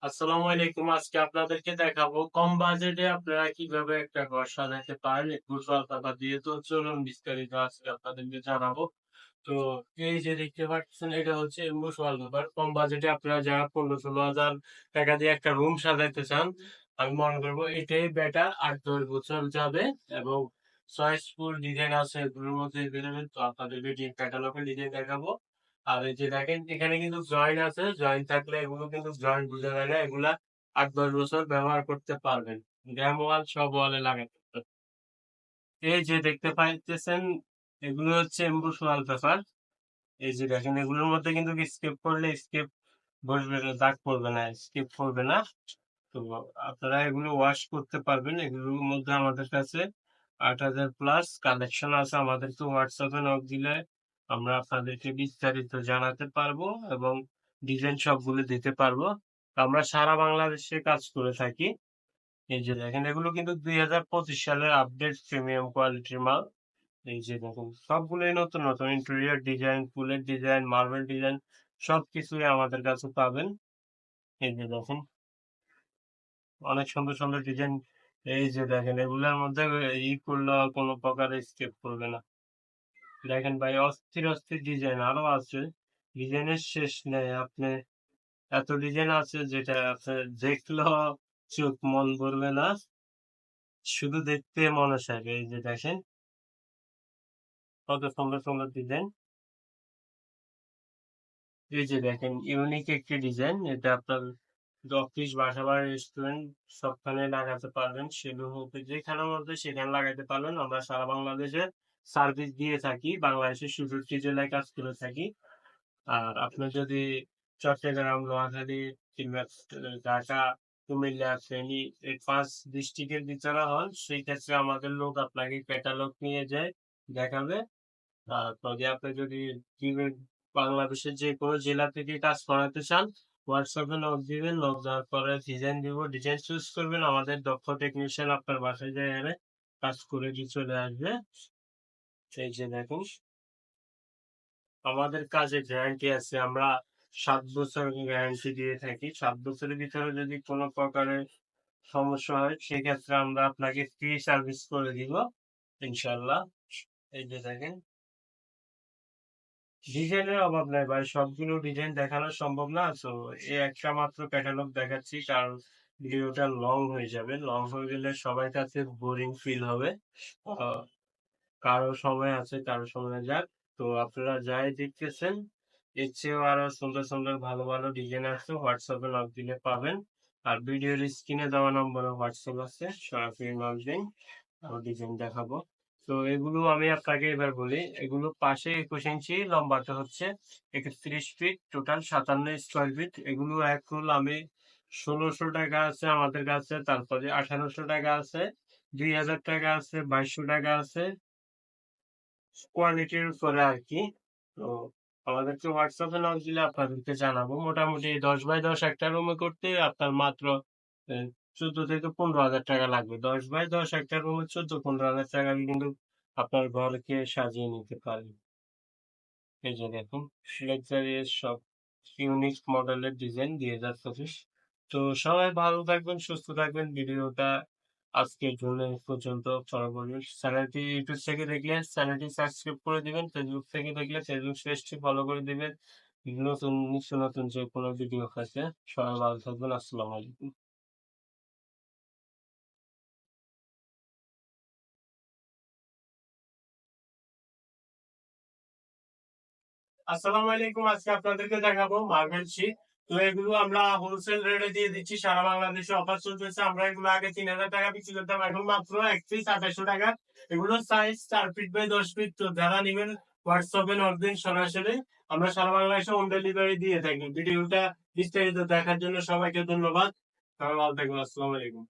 আসসালামু আলাইকুম। আজকে আপনাদেরকে দেখাবো কম বাজেটে আপনারা কিভাবে একটা ঘর সাজাইতে পারেন একটু স্বল্প টাকা দিয়ে। তো চলুন বিস্তারিত আজকে আপনাদেরকে জানাবো। তো এই যে দেখতে পাচ্ছেন এটা হচ্ছে এমবুশ ওয়ালপেপার। কম বাজেটে আপনারা যারা ১৫-১৬,০০০ টাকা দিয়ে একটা রুম সাজাইতে চান, আমি মনে করবো এটাই বেটার। ৮-১০ বছর যাবে এবং চয়েসফুল ডিজাইন আছে এগুলোর মধ্যে এভেইলেবল। তো আপনাদেরকে ক্যাটালগের ডিজাইন দেখাবো। আর এই যে দেখেন এখানে কিন্তু জয়েন্ট আছে। জয়েন্ট থাকলে এগুলো কিন্তু জয়েন্ট বোঝা যায় না। এগুলা ৮-১০ বছর ব্যবহার করতে পারবেন। ড্যাম ওয়াল সব ওয়ালে লাগাতে পারবেন। এই যে দেখতে পাইতেছেন এগুলো হচ্ছে এমবুশ ওয়ালপেপার। এই যে দেখেন এগুলোর মধ্যে কিন্তু স্কেপ করলে স্কেপ বসবে না, দাগ পড়বে না, স্কেপ পড়বে না। তো আপনারা এগুলো ওয়াশ করতে পারবেন। এগুলোর মধ্যে আমাদের কাছে ৮,০০০ প্লাস কালেকশন আছে। আমাদেরকে হোয়াটসঅ্যাপে নক দিলে আমরা আপনাদেরকে বিস্তারিত জানাতে পারবো এবং ডিজাইন সবগুলো দিতে পারবো। আমরা সারা বাংলাদেশে কাজ করে থাকি। এই যে দেখেন এগুলো কিন্তু ২০২৫ সালের আপডেট প্রিমিয়াম কোয়ালিটির মাল। এই যে দেখুন সবগুলোই নতুন নতুন ইন্টেরিয়র ডিজাইন, ফুলের ডিজাইন, মার্বেল ডিজাইন সবকিছুই আমাদের কাছে পাবেন। এই যে দেখুন অনেক সুন্দর সুন্দর ডিজাইন। এই যে দেখেন এগুলোর মধ্যে করলে কোনো প্রকার স্কেপ করবে না। দেখেন ভাই অস্থির অস্থির ডিজাইন আরো আছে। ডিজাইনের শেষ নেই। আপনি এত ডিজাইন আছে যেটা আপনি দেখলেও চোখ মন ভরবে না। শুধু দেখতে মনে চাইবে। এই যে দেখেন কত সুন্দর সুন্দর ডিজাইন। এই যে দেখেন ইউনিক একটি ডিজাইন। এটা আপনার অফিস, বাসা-বাড়ি, রেস্টুরেন্ট সবখানে লাগাতে পারবেন। সেলুন হতে যেখানের মধ্যে সেখানে লাগাতে পারবেন। আমরা সারা বাংলাদেশে সার্ভিস দিয়ে থাকি। বাংলাদেশের ৬৭ জেলায় কাজ করে থাকি। আর আপনার যদি চট্টগ্রাম, নোয়াখালী কিংবা ঢাকা, কুমিল্লা, ফেনী এই ৫ ডিস্ট্রিক্টের ভিতরে হন, সেই ক্ষেত্রে আমাদের লোক আপনাকে ক্যাটালগ নিয়ে যায়, দেখাবে। তবে আপনি যদি বাংলাদেশের যে কোনো জেলা থেকে কাজ করাতে চান, হোয়াটসঅ্যাপে নক দিবেন। নক দেওয়ার পরে ডিজাইন দিব। ডিজাইন চুজ করবেন। আমাদের দক্ষ টেকনিশিয়ান আপনার বাসায় যেয়ে এনে কাজ করে দিয়ে চলে আসবে। এই যে দেখুন আমাদের কাজে গ্যারান্টি আছে। আমরা ৭ বছর গ্যারান্টি দিয়ে থাকি। ৭ বছরের ভিতরে যদি কোনো প্রকারের সমস্যা হয় সেক্ষেত্রে আমরা আপনাকে ফ্রি সার্ভিস করে দিব ইনশাল্লাহ। এই যে দেখেন ডিজাইনের অভাব নাই ভাই, সবগুলো ডিজাইন দেখানো সম্ভব না। তো এই একটা মাত্র ক্যাটালগ দেখাচ্ছি কারণ ভিডিওটা লং হয়ে যাবে। লং হয়ে গেলে সবার কাছে বোরিং ফিল হবে। আহ, কারো সময় আছে কারো সময় যাক। তো আপনারা যাই দেখতেছেন এর চেয়েও আরো সুন্দর সুন্দর ভালো ভালো ডিজাইন আছে। হোয়াটসঅ্যাপে নক দিলে পাবেন। আর ভিডিওর স্ক্রিনে দেওয়া নম্বরে হোয়াটসঅ্যাপ আছে, সরাসরি নক দিন, আমি ডিজাইন দেখাবো। তো এগুলো আমি আপনাকে এবার বলি। এগুলো পাশে ২১ ইঞ্চি, লম্বাটা হচ্ছে ৩১ ফিট, টোটাল ৫৭ স্কোয়ার ফিট। এগুলো এক রোল আমি ১৬০০ টাকা আছে আমাদের কাছে, তারপরে ১৮০০ টাকা আছে, ২০০০ টাকা আছে, ২২০০ টাকা আছে, কোয়ালিটির উপরে আর কি। তো আমাদেরকে হোয়াটসঅ্যাপে নক দিলে আপনাদেরকে জানাবো। মোটামুটি ১০ বাই ১০ একটা রুমে করতে আপনার মাত্র ১৪ থেকে ১৫ হাজার টাকা লাগবে। ১০ বাই ১০ একটা রুমে ১৪-১৫ হাজার টাকা কিন্তু আপনার ঘরকে সাজিয়ে নিতে পারেন। এই যে দেখুন লাক্সারিয়াস সব ইউনিক মডেলের ডিজাইন ২০২৫। তো সবাই ভালো থাকবেন, সুস্থ থাকবেন। ভিডিওটা আজকের জন্য এই পর্যন্ত। পরবর্তী চ্যানেলটি ইউটিউব থেকে দেখলে চ্যানেলটি সাবস্ক্রাইব করে দিবেন। ফেসবুক থেকে দেখলে ফেসবুক পেজটি ফলো করে দিবেন। নতুন নিত্য নতুন যে কোনো ভিডিও আছে। সবাই ভালো থাকবেন। আসসালামু আলাইকুম। আসসালামু আলাইকুম। আজকে আপনাদেরকে দেখাবো মার্বেল শীট। তো এগুলো আমরা হোলসেল রেটে দিয়ে দিচ্ছি। সারা বাংলাদেশে অফার চলতেছে। আমরা এগুলো আগে ৩,০০০ টাকা বিক্রি করতাম, এখন মাত্র এক পিস ২৮০০ টাকা। এগুলো সাইজ ৪ ফিট বাই ১০ ফিট। তো যারা নিবেন হোয়াটসঅ্যাপে নক দিন সরাসরি। আমরা সারা বাংলাদেশে হোম ডেলিভারি দিয়ে থাকি। ভিডিওটা বিস্তারিত দেখার জন্য সবাইকে ধন্যবাদ। সবাই ভালো থাকবেন। আসসালামু আলাইকুম।